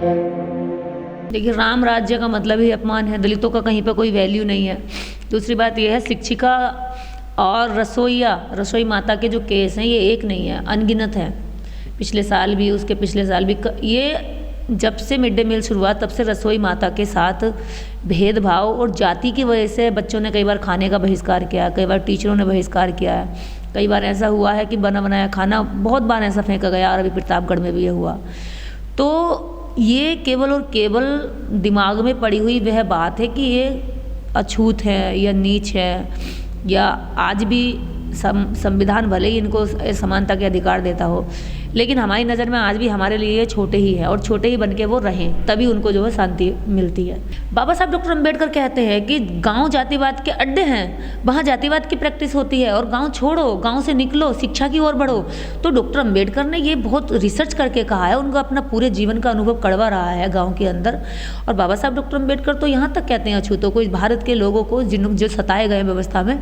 देखिए, राम राज्य का मतलब ही अपमान है, दलितों का कहीं पर कोई वैल्यू नहीं है। दूसरी बात यह है, शिक्षिका और रसोई माता के जो केस हैं ये एक नहीं है, अनगिनत हैं। पिछले साल भी, उसके पिछले साल भी, ये जब से मिड डे मील शुरू हुआ तब से रसोई माता के साथ भेदभाव और जाति की वजह से बच्चों ने कई बार खाने का बहिष्कार किया, कई बार टीचरों ने बहिष्कार किया है, कई बार ऐसा हुआ है कि बना बनाया खाना बहुत बार ऐसा फेंका गया, और अभी प्रतापगढ़ में भी ये हुआ। तो ये केवल और केवल दिमाग में पड़ी हुई वह बात है कि ये अछूत है या नीच है, या आज भी संविधान भले ही इनको समानता के अधिकार देता हो, लेकिन हमारी नज़र में आज भी हमारे लिए ये छोटे ही हैं, और छोटे ही बन के वो रहें, तभी उनको जो है शांति मिलती है। बाबा साहब डॉक्टर अम्बेडकर कहते हैं कि गांव जातिवाद के अड्डे हैं, वहाँ जातिवाद की प्रैक्टिस होती है, और गांव छोड़ो, गांव से निकलो, शिक्षा की ओर बढ़ो। तो डॉक्टर अम्बेडकर ने ये बहुत रिसर्च करके कहा है, उनका अपना पूरे जीवन का अनुभव कड़वा रहा है गाँव के अंदर। और बाबा साहब डॉक्टर अम्बेडकर तो यहाँ तक कहते हैं अछूतों को, इस भारत के लोगों को जो सताए गए व्यवस्था में,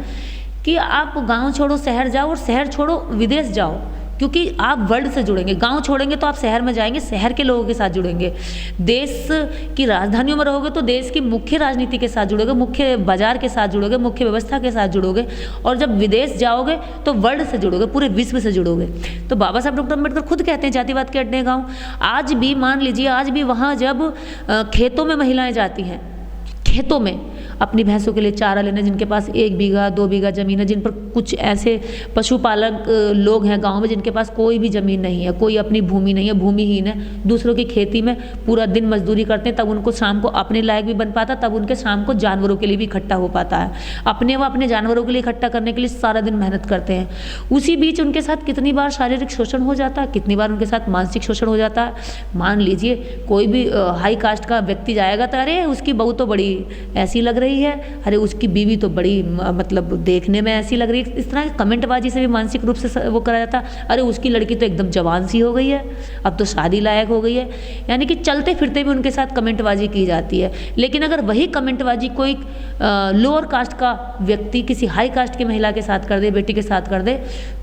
कि आप गांव छोड़ो शहर जाओ, और शहर छोड़ो विदेश जाओ, क्योंकि आप वर्ल्ड से जुड़ेंगे। गांव छोड़ेंगे तो आप शहर में जाएंगे, शहर के लोगों के साथ जुड़ेंगे। देश की राजधानियों में रहोगे तो देश की मुख्य राजनीति के साथ जुड़ोगे, मुख्य बाजार के साथ जुड़ोगे, मुख्य व्यवस्था के साथ जुड़ोगे, और जब विदेश जाओगे तो वर्ल्ड से जुड़ोगे, पूरे विश्व से जुड़ोगे। तो बाबा साहब डॉक्टर अम्बेडकर खुद कहते हैं जातिवाद के अड्डे गाँव। आज भी मान लीजिए, आज भी वहाँ जब खेतों में महिलाएँ जाती हैं, खेतों में अपनी भैंसों के लिए चारा लेने, जिनके पास 1 बीघा 2 बीघा ज़मीन है, जिन पर कुछ ऐसे पशुपालक लोग हैं गांव में जिनके पास कोई भी ज़मीन नहीं है, कोई अपनी भूमि नहीं है, भूमिहीन है, दूसरों की खेती में पूरा दिन मजदूरी करते हैं, तब उनको शाम को अपने लायक भी बन पाता, तब उनके शाम को जानवरों के लिए भी इकट्ठा हो पाता है। वो अपने जानवरों के लिए इकट्ठा करने के लिए सारा दिन मेहनत करते हैं। उसी बीच उनके साथ कितनी बार शारीरिक शोषण हो जाता है, कितनी बार उनके साथ मानसिक शोषण हो जाता है। मान लीजिए कोई भी हाई कास्ट का व्यक्ति जाएगा तो अरे उसकी बहू तो बड़ी ऐसी लग रही है, अरे उसकी बीवी तो बड़ी मतलब देखने में ऐसी लग रही है। इस तरह की कमेंटबाजी से भी मानसिक रूप से वो करा जाता है, अरे उसकी लड़की तो एकदम जवान सी हो गई है, अब तो शादी लायक हो गई है। यानी कि चलते फिरते भी उनके साथ कमेंटबाजी की जाती है। लेकिन अगर वही कमेंटबाजी कोई लोअर कास्ट का व्यक्ति किसी हाई कास्ट की महिला के साथ कर दे, बेटी के साथ कर दे,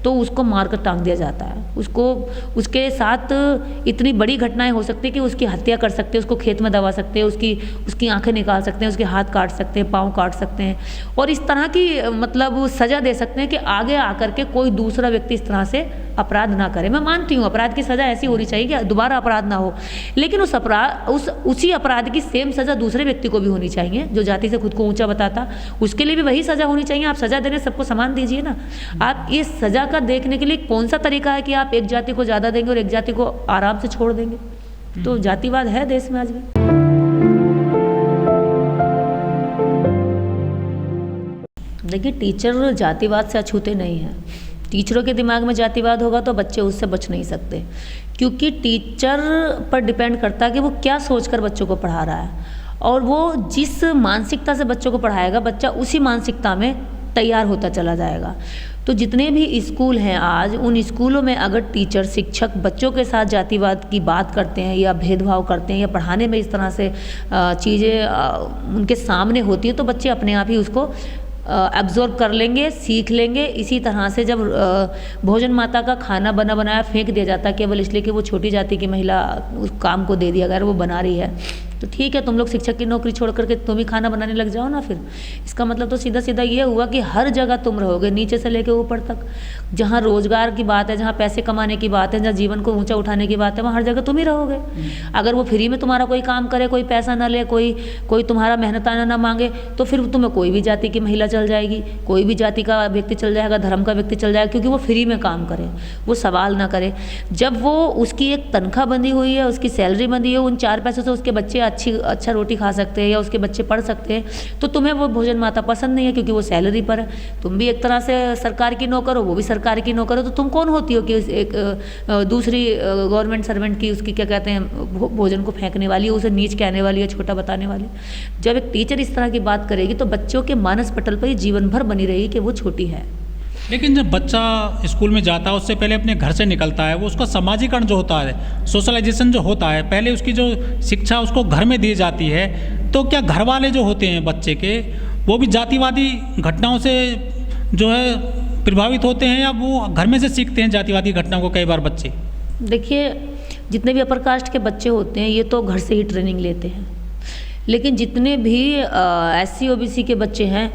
तो उसको मारकर टांग दिया जाता है। उसको उसके साथ इतनी बड़ी घटनाएं हो सकती है कि उसकी हत्या कर सकते हैं, उसको खेत में दबा सकते हैं, उसकी आंखें निकाल सकते हैं, उसके हाथ काट सकते हैं, पाँव काट सकते हैं, और इस तरह की मतलब सज़ा दे सकते हैं कि आगे आकर के कोई दूसरा व्यक्ति इस तरह से अपराध ना करे। मैं मानती हूँ अपराध की सज़ा ऐसी होनी चाहिए कि दोबारा अपराध ना हो, लेकिन उसी अपराध की सेम सज़ा दूसरे व्यक्ति को भी होनी चाहिए जो जाति से खुद को ऊंचा बताता, उसके लिए भी वही सज़ा होनी चाहिए। आप सज़ा देने सबको समान दीजिए ना। आप ये सज़ा का देखने के लिए कौन सा तरीका है कि आप एक जाति को ज़्यादा देंगे और एक जाति को आराम से छोड़ देंगे? तो जातिवाद है देश में आज भी। देखिए, टीचर जातिवाद से अछूते नहीं हैं। टीचरों के दिमाग में जातिवाद होगा तो बच्चे उससे बच नहीं सकते, क्योंकि टीचर पर डिपेंड करता है कि वो क्या सोचकर बच्चों को पढ़ा रहा है, और वो जिस मानसिकता से बच्चों को पढ़ाएगा बच्चा उसी मानसिकता में तैयार होता चला जाएगा। तो जितने भी स्कूल हैं आज, उन स्कूलों में अगर टीचर शिक्षक बच्चों के साथ जातिवाद की बात करते हैं या भेदभाव करते हैं या पढ़ाने में इस तरह से चीज़ें उनके सामने होती हैं, तो बच्चे अपने आप ही उसको एब्जॉर्ब कर लेंगे, सीख लेंगे। इसी तरह से जब भोजन माता का खाना बना बनाया फेंक दिया जाता है केवल इसलिए कि वो छोटी जाति की महिला उस काम को दे दिया, अगर वो बना रही है तो ठीक है, तुम लोग शिक्षक की नौकरी छोड़ करके तुम ही खाना बनाने लग जाओ ना। फिर इसका मतलब तो सीधा सीधा ये हुआ कि हर जगह तुम रहोगे, नीचे से लेकर ऊपर तक। जहाँ रोजगार की बात है, जहाँ पैसे कमाने की बात है, जहाँ जीवन को ऊंचा उठाने की बात है, वहाँ हर जगह तुम ही रहोगे। अगर वो फ्री में तुम्हारा कोई काम करे, कोई पैसा ना ले, कोई तुम्हारा मेहनताना ना मांगे, तो फिर तुम्हें कोई भी जाति की महिला चल जाएगी, कोई भी जाति का व्यक्ति चल जाएगा, धर्म का व्यक्ति चल जाएगा, क्योंकि वो फ्री में काम करे, वो सवाल ना करे। जब वो उसकी एक तनख्वाह बंधी हुई है, उसकी सैलरी बंधी है, उन 4 पैसों से उसके बच्चे अच्छा रोटी खा सकते हैं या उसके बच्चे पढ़ सकते हैं, तो तुम्हें वो भोजन माता पसंद नहीं है क्योंकि वो सैलरी पर है। तुम भी एक तरह से सरकार की नौकर हो, वो भी सरकार की नौकर हो, तो तुम कौन होती हो कि एक दूसरी गवर्नमेंट सर्वेंट की उसकी क्या कहते हैं भोजन को फेंकने वाली, उसे नीच कहने वाली या छोटा बताने वाली। जब एक टीचर इस तरह की बात करेगी तो बच्चों के मानस पटल पर जीवन भर बनी रहेगी कि वो छोटी है। लेकिन जब बच्चा स्कूल में जाता है उससे पहले अपने घर से निकलता है, वो उसका समाजीकरण जो होता है, सोशलाइजेशन जो होता है, पहले उसकी जो शिक्षा उसको घर में दी जाती है, तो क्या घर वाले जो होते हैं बच्चे के वो भी जातिवादी घटनाओं से जो है प्रभावित होते हैं, या वो घर में से सीखते हैं जातिवादी घटनाओं को कई बार बच्चे? देखिए, जितने भी अपर कास्ट के बच्चे होते हैं ये तो घर से ही ट्रेनिंग लेते हैं, लेकिन जितने भी SC OBC के बच्चे हैं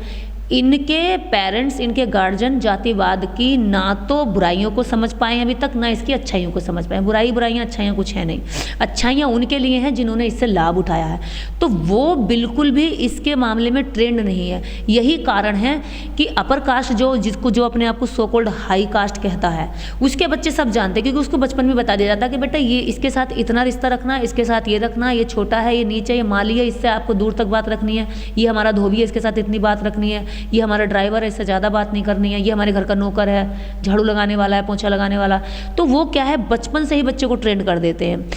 इनके पेरेंट्स, इनके गार्जियन जातिवाद की ना तो बुराइयों को समझ पाए अभी तक, ना इसकी अच्छाइयों को समझ पाए। बुराइयाँ अच्छाइयाँ कुछ है नहीं, अच्छाइयाँ उनके लिए हैं जिन्होंने इससे लाभ उठाया है, तो वो बिल्कुल भी इसके मामले में ट्रेंड नहीं है। यही कारण है कि अपर कास्ट जो अपने आप को सो कॉल्ड हाई कास्ट कहता है, उसके बच्चे सब जानते हैं, क्योंकि उसको बचपन में बता दिया जाता है कि बेटा ये इसके साथ इतना रिश्ता रखना, इसके साथ ये रखना, ये छोटा है, ये नीचे, ये माली है, इससे आपको दूर तक बात रखनी है, ये हमारा धोबी है, इसके साथ इतनी बात रखनी है, ये हमारा ड्राइवर है, इससे ज़्यादा बात नहीं करनी है, ये हमारे घर का नौकर है, झाड़ू लगाने वाला है, पोंछा लगाने वाला। तो वो क्या है, बचपन से ही बच्चे को ट्रेंड कर देते हैं।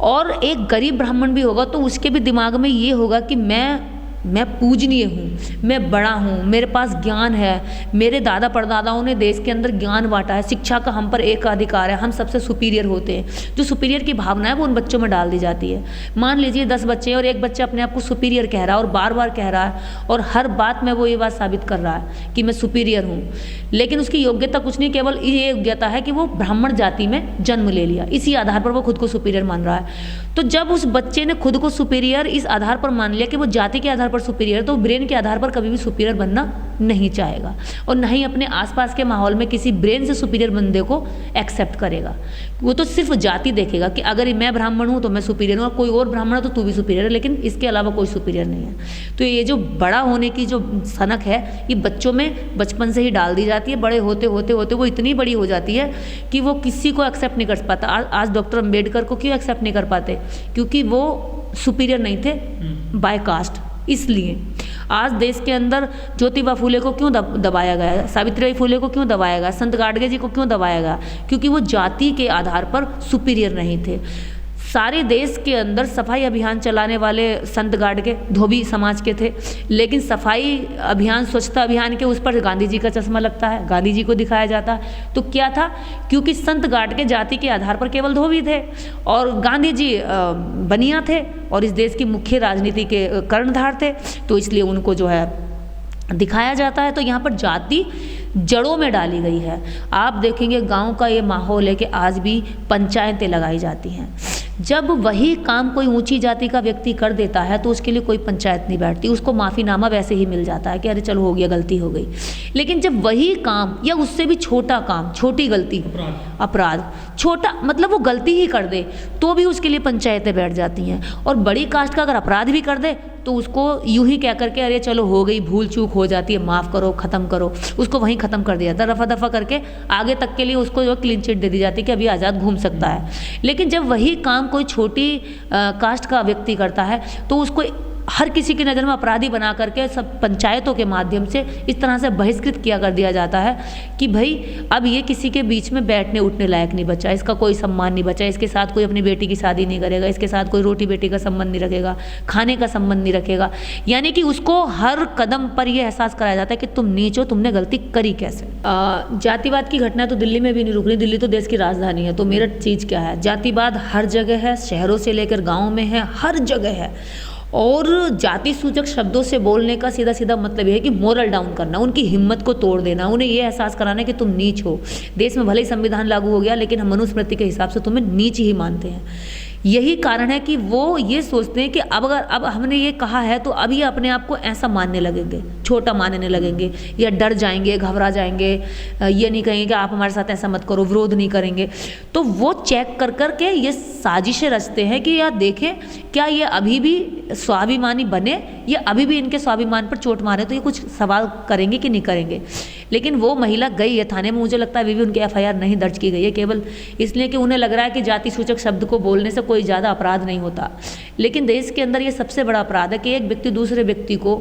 और एक गरीब ब्राह्मण भी होगा तो उसके भी दिमाग में ये होगा कि मैं पूजनीय हूँ, मैं बड़ा हूँ, मेरे पास ज्ञान है, मेरे दादा परदादाओं ने देश के अंदर ज्ञान बांटा है, शिक्षा का हम पर एक अधिकार है, हम सबसे सुपीरियर होते हैं। जो सुपीरियर की भावना है वो उन बच्चों में डाल दी जाती है। मान लीजिए 10 बच्चे और एक बच्चा अपने आप को सुपीरियर कह रहा है और बार बार कह रहा है और हर बात में वो ये बात साबित कर रहा है कि मैं सुपीरियर हूँ, लेकिन उसकी योग्यता कुछ नहीं, केवल ये योग्यता है कि वो ब्राह्मण जाति में जन्म ले लिया, इसी आधार पर वो खुद को सुपीरियर मान रहा है। तो जब उस बच्चे ने खुद को सुपीरियर इस आधार पर मान लिया कि वो जाति के आधार पर सुपीरियर, तो ब्रेन के आधार पर कभी भी सुपीरियर बनना नहीं चाहेगा और ना ही अपने आसपास के माहौल में किसी ब्रेन से सुपीरियर बंदे को एक्सेप्ट करेगा। वो तो सिर्फ जाति देखेगा कि अगर मैं ब्राह्मण हूँ तो मैं सुपीरियर हूँ और कोई और ब्राह्मण है तो तू भी सुपीरियर है, लेकिन इसके अलावा कोई सुपीरियर नहीं है। तो ये जो बड़ा होने की जो सनक है ये बच्चों में बचपन से ही डाल दी जाती है। बड़े होते होते होते वो इतनी बड़ी हो जाती है कि वो किसी को एक्सेप्ट नहीं कर पाता। आज डॉक्टर अम्बेडकर को क्यों एक्सेप्ट नहीं कर पाते? क्योंकि वो सुपीरियर नहीं थे बाय कास्ट। इसलिए आज देश के अंदर ज्योतिबा फूले को क्यों दबाया गया, सावित्रीबाई फूले को क्यों दबाया गया, संत गाडगे जी को क्यों दबाया गया? क्योंकि वो जाति के आधार पर सुपीरियर नहीं थे। सारे देश के अंदर सफाई अभियान चलाने वाले संत गाडगे धोबी समाज के थे, लेकिन सफाई अभियान, स्वच्छता अभियान के उस पर गांधी जी का चश्मा लगता है, गांधी जी को दिखाया जाता है। तो क्या था? क्योंकि संत गाडगे जाति के आधार पर केवल धोबी थे और गांधी जी बनिया थे और इस देश की मुख्य राजनीति के कर्णधार थे, तो इसलिए उनको जो है दिखाया जाता है। तो यहाँ पर जाति जड़ों में डाली गई है। आप देखेंगे गांव का ये माहौल है कि आज भी पंचायतें लगाई जाती हैं। जब वही काम कोई ऊंची जाति का व्यक्ति कर देता है तो उसके लिए कोई पंचायत नहीं बैठती, उसको माफ़ीनामा वैसे ही मिल जाता है कि अरे चलो हो गया, गलती हो गई। लेकिन जब वही काम या उससे भी छोटा काम, छोटी गलती, अपराध छोटा, मतलब वो गलती ही कर दे तो भी उसके लिए पंचायतें बैठ जाती हैं। और बड़ी कास्ट का अगर अपराध भी कर दे तो उसको यूं ही कह करके अरे चलो हो गई, भूल चूक हो जाती है, माफ़ करो, ख़त्म करो, उसको वहीं ख़त्म कर दिया जाता है। रफा दफा करके आगे तक के लिए उसको जो क्लीन चिट दे दी जाती है कि अभी आज़ाद घूम सकता है। लेकिन जब वही काम कोई छोटी कास्ट का व्यक्ति करता है तो उसको हर किसी की नज़र में अपराधी बना करके सब पंचायतों के माध्यम से इस तरह से बहिष्कृत किया कर दिया जाता है कि भाई अब ये किसी के बीच में बैठने उठने लायक नहीं बचा, इसका कोई सम्मान नहीं बचा, इसके साथ कोई अपनी बेटी की शादी नहीं करेगा, इसके साथ कोई रोटी बेटी का संबंध नहीं रखेगा, खाने का संबंध नहीं रखेगा। यानी कि उसको हर कदम पर यह एहसास कराया जाता है कि तुम नीच हो, तुमने गलती करी कैसे। जातिवाद की घटना तो दिल्ली में भी नहीं रुक रही, दिल्ली तो देश की राजधानी है, तो मेरठ चीज़ क्या है? जातिवाद हर जगह है, शहरों से लेकर गाँव में है, हर जगह है। और जाति सूचक शब्दों से बोलने का सीधा सीधा मतलब यह है कि मोरल डाउन करना, उनकी हिम्मत को तोड़ देना, उन्हें यह एहसास कराना कि तुम नीच हो। देश में भले ही संविधान लागू हो गया लेकिन हम मनुस्मृति के हिसाब से तुम्हें नीच ही मानते हैं। यही कारण है कि वो ये सोचते हैं कि अब हमने ये कहा है तो अब ये अपने आप को ऐसा मानने लगेंगे, छोटा मानने लगेंगे, या डर जाएंगे, घबरा जाएंगे, ये नहीं कहेंगे कि आप हमारे साथ ऐसा मत करो, विरोध नहीं करेंगे। तो वो चेक कर कर के ये साजिशें रचते हैं कि यार देखें क्या ये अभी भी स्वाभिमानी बने, ये अभी भी इनके स्वाभिमान पर चोट मारे तो ये कुछ सवाल करेंगे कि नहीं करेंगे। लेकिन वो महिला गई है थाने में, मुझे लगता है अभी भी उनकी FIR नहीं दर्ज की गई है, केवल इसलिए कि उन्हें लग रहा है कि जाति सूचक शब्द को बोलने से कोई ज़्यादा अपराध नहीं होता। लेकिन देश के अंदर ये सबसे बड़ा अपराध है कि एक व्यक्ति दूसरे व्यक्ति को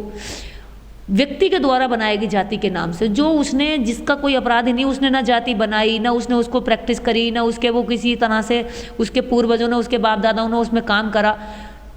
व्यक्ति के द्वारा बनाएगी जाति के नाम से, जो उसने, जिसका कोई अपराध ही नहीं, उसने ना जाति बनाई, ना उसने उसको प्रैक्टिस करी, ना उसके वो किसी तरह से उसके पूर्वजों ने, उसके बाप दादाओं ने उसमें काम करा,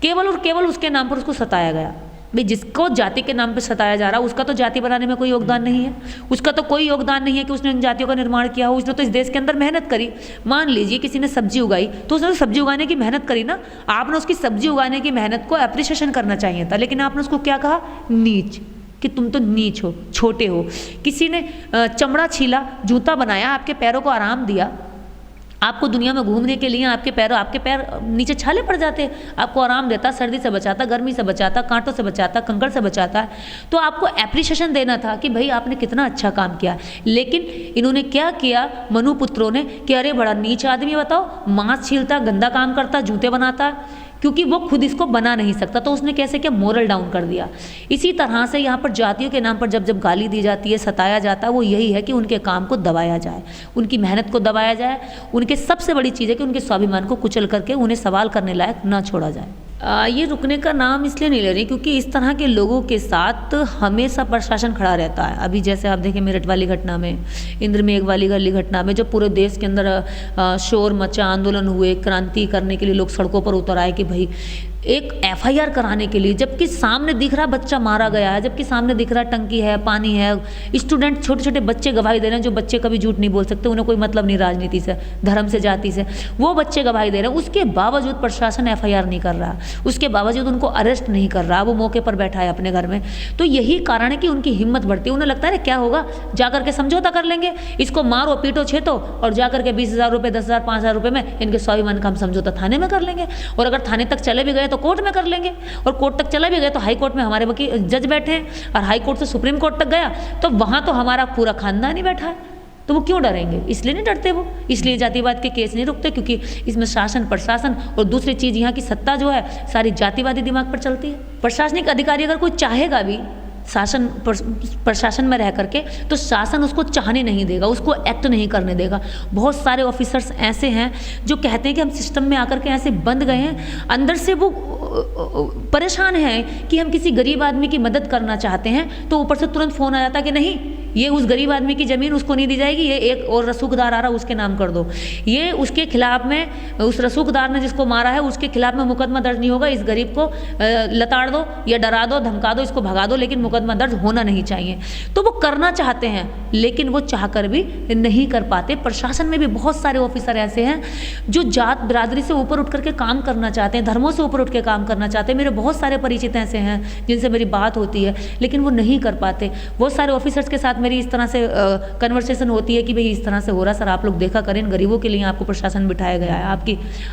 केवल और केवल उसके नाम पर उसको सताया गया। भाई जिसको जाति के नाम पर सताया जा रहा है उसका तो जाति बनाने में कोई योगदान नहीं है, उसका तो कोई योगदान नहीं है कि उसने इन जातियों का निर्माण किया हो। उसने तो इस देश के अंदर मेहनत करी। मान लीजिए किसी ने सब्जी उगाई तो उसने तो सब्जी उगाने की मेहनत करी ना, आपने उसकी सब्जी उगाने की मेहनत को अप्रिशिएशन करना चाहिए था, लेकिन आपने उसको क्या कहा? नीच, कि तुम तो नीच हो, छोटे हो। किसी ने चमड़ा छीला, जूता बनाया, आपके पैरों को आराम दिया, आपको दुनिया में घूमने के लिए आपके पैर नीचे छाले पड़ जाते हैं, आपको आराम देता, सर्दी से बचाता, गर्मी से बचाता, कांटों से बचाता, कंकड़ से बचाता है। तो आपको एप्रिसिएशन देना था कि भाई आपने कितना अच्छा काम किया। लेकिन इन्होंने क्या किया मनुपुत्रों ने कि अरे बड़ा नीच आदमी, बताओ, मांस छीलता, गंदा काम करता, जूते बनाता है, क्योंकि वो खुद इसको बना नहीं सकता, तो उसने कैसे किया, मोरल डाउन कर दिया। इसी तरह से यहाँ पर जातियों के नाम पर जब गाली दी जाती है, सताया जाता है, वो यही है कि उनके काम को दबाया जाए, उनकी मेहनत को दबाया जाए, उनके सबसे बड़ी चीज़ है कि उनके स्वाभिमान को कुचल करके उन्हें सवाल करने लायक ना छोड़ा जाए। ये रुकने का नाम इसलिए नहीं ले रही क्योंकि इस तरह के लोगों के साथ हमेशा प्रशासन खड़ा रहता है। अभी जैसे आप देखें मेरठ वाली घटना में, इंद्रमेघ वाली गली घटना में, जब पूरे देश के अंदर शोर मचा, आंदोलन हुए, क्रांति करने के लिए लोग सड़कों पर उतर आए कि भाई एक एफआईआर कराने के लिए, जबकि सामने दिख रहा बच्चा मारा गया है, जबकि सामने दिख रहा टंकी है, पानी है, स्टूडेंट, छोटे छोटे बच्चे गवाही दे रहे हैं, जो बच्चे कभी झूठ नहीं बोल सकते, उन्हें कोई मतलब नहीं राजनीति से, धर्म से, जाति से, वो बच्चे गवाही दे रहे हैं। उसके बावजूद प्रशासन एफआईआर नहीं कर रहा, उसके बावजूद उनको अरेस्ट नहीं कर रहा, वो मौके पर बैठा है अपने घर में। तो यही कारण है कि उनकी हिम्मत बढ़ती है। उन्हें लगता है क्या होगा, जा करके समझौता कर लेंगे, इसको मारो पीटो छेतो और जा करके 20,000 रुपये, 10,000, 5,000 रुपये में इनके स्वाभिमान का हम समझौता थाने में कर लेंगे, और अगर थाने तक चले भी गए तो कोर्ट में कर लेंगे, और कोर्ट तक चला भी गया तो हाई कोर्ट में हमारे वकील जज बैठे हैं, और हाई कोर्ट से सुप्रीम कोर्ट तक गया तो वहां तो हमारा पूरा खानदान ही बैठा है। तो वो क्यों डरेंगे? इसलिए नहीं डरते वो, इसलिए जातिवाद के केस नहीं रुकते, क्योंकि इसमें शासन, प्रशासन और दूसरी चीज यहाँ की सत्ता जो है सारी जातिवादी दिमाग पर चलती है। प्रशासनिक अधिकारी अगर कोई चाहेगा भी शासन प्रशासन में रह करके, तो शासन उसको चाहने नहीं देगा, उसको एक्ट नहीं करने देगा। बहुत सारे ऑफिसर्स ऐसे हैं जो कहते हैं कि हम सिस्टम में आकर के ऐसे बंद गए हैं, अंदर से वो परेशान हैं कि हम किसी गरीब आदमी की मदद करना चाहते हैं तो ऊपर से तुरंत फोन आ जाता कि नहीं, ये उस गरीब आदमी की ज़मीन उसको नहीं दी जाएगी, ये एक और रसूखदार आ रहा उसके नाम कर दो, ये उसके खिलाफ में, उस रसूखदार ने जिसको मारा है उसके खिलाफ में मुकदमा दर्ज नहीं होगा, इस गरीब को लताड़ दो या डरा दो, धमका दो, इसको भगा दो, लेकिन मुकदमा दर्ज होना नहीं चाहिए। तो वो करना चाहते हैं लेकिन वो चाहकर भी नहीं कर पाते। प्रशासन में भी बहुत सारे ऑफिसर ऐसे हैं जो जात बिरादरी से ऊपर उठ करके काम करना चाहते हैं, धर्मों से ऊपर उठ के काम करना चाहते हैं। मेरे बहुत सारे परिचित ऐसे हैं जिनसे मेरी बात होती है लेकिन वो नहीं कर पाते। बहुत सारे ऑफिसर्स के साथ मेरी इस तरह से कन्वर्सेशन होती है कि भाई इस तरह से हो रहा, सर आप लोग देखा करें, गरीबों के लिए आपको प्रशासन बिठाया गया है,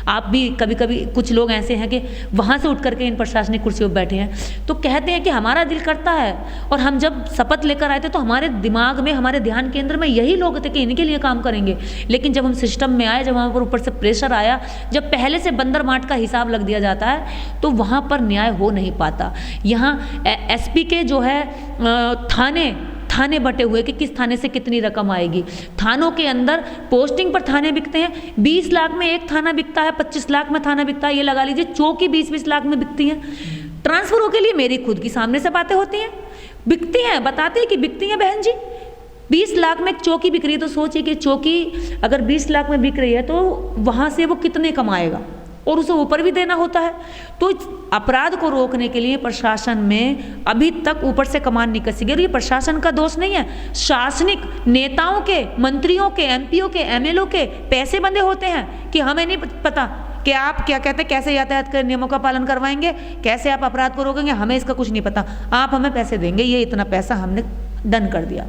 आप भी कभी कभी कुछ लोग ऐसे हैं कि वहाँ से उठ करके इन प्रशासनिक कुर्सियों पर बैठे हैं। तो कहते हैं कि हमारा दिल करता है, और हम जब शपथ लेकर आए थे तो हमारे दिमाग में, हमारे ध्यान केंद्र में यही लोग थे कि इनके लिए काम करेंगे। लेकिन जब हम सिस्टम में आए, जब वहाँ पर ऊपर से प्रेशर आया, जब पहले से बंदर माट का हिसाब लग दिया जाता है तो वहाँ पर न्याय हो नहीं पाता। यहाँ एसपी के जो है थाने बटे हुए कि किस थाने से कितनी रकम आएगी। थानों के अंदर पोस्टिंग पर थाने बिकते हैं, 20 लाख में एक थाना बिकता है, 25 लाख में थाना बिकता है, ये लगा लीजिए चौकी 20-20 लाख में बिकती हैं। ट्रांसफरों के लिए मेरी खुद की सामने से बातें होती हैं, बिकती हैं, बताते हैं कि बिकती हैं बहन जी। 20 लाख में एक चौकी बिक रही है तो सोचिए कि चौकी अगर 20 लाख में बिक रही है तो वहाँ से वो कितने कमाएगा, और उसे ऊपर भी देना होता है। तो अपराध को रोकने के लिए प्रशासन में अभी तक ऊपर से कमान नहीं कसी गई। और ये प्रशासन का दोष नहीं है, शासनिक नेताओं के, मंत्रियों के, एमपीओ के, एमएलओ के पैसे बंधे होते हैं कि हमें नहीं पता कि आप क्या कहते हैं, कैसे यातायात के नियमों का पालन करवाएंगे, कैसे आप अपराध को रोकेंगे, हमें इसका कुछ नहीं पता, आप हमें पैसे देंगे, ये इतना पैसा हमने डन कर दिया।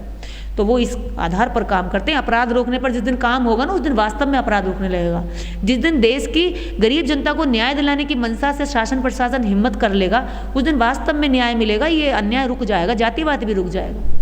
तो वो इस आधार पर काम करते हैं। अपराध रोकने पर जिस दिन काम होगा ना, उस दिन वास्तव में अपराध रोकने लगेगा। जिस दिन देश की गरीब जनता को न्याय दिलाने की मंशा से शासन प्रशासन हिम्मत कर लेगा, उस दिन वास्तव में न्याय मिलेगा, ये अन्याय रुक जाएगा, जातिवाद भी रुक जाएगा।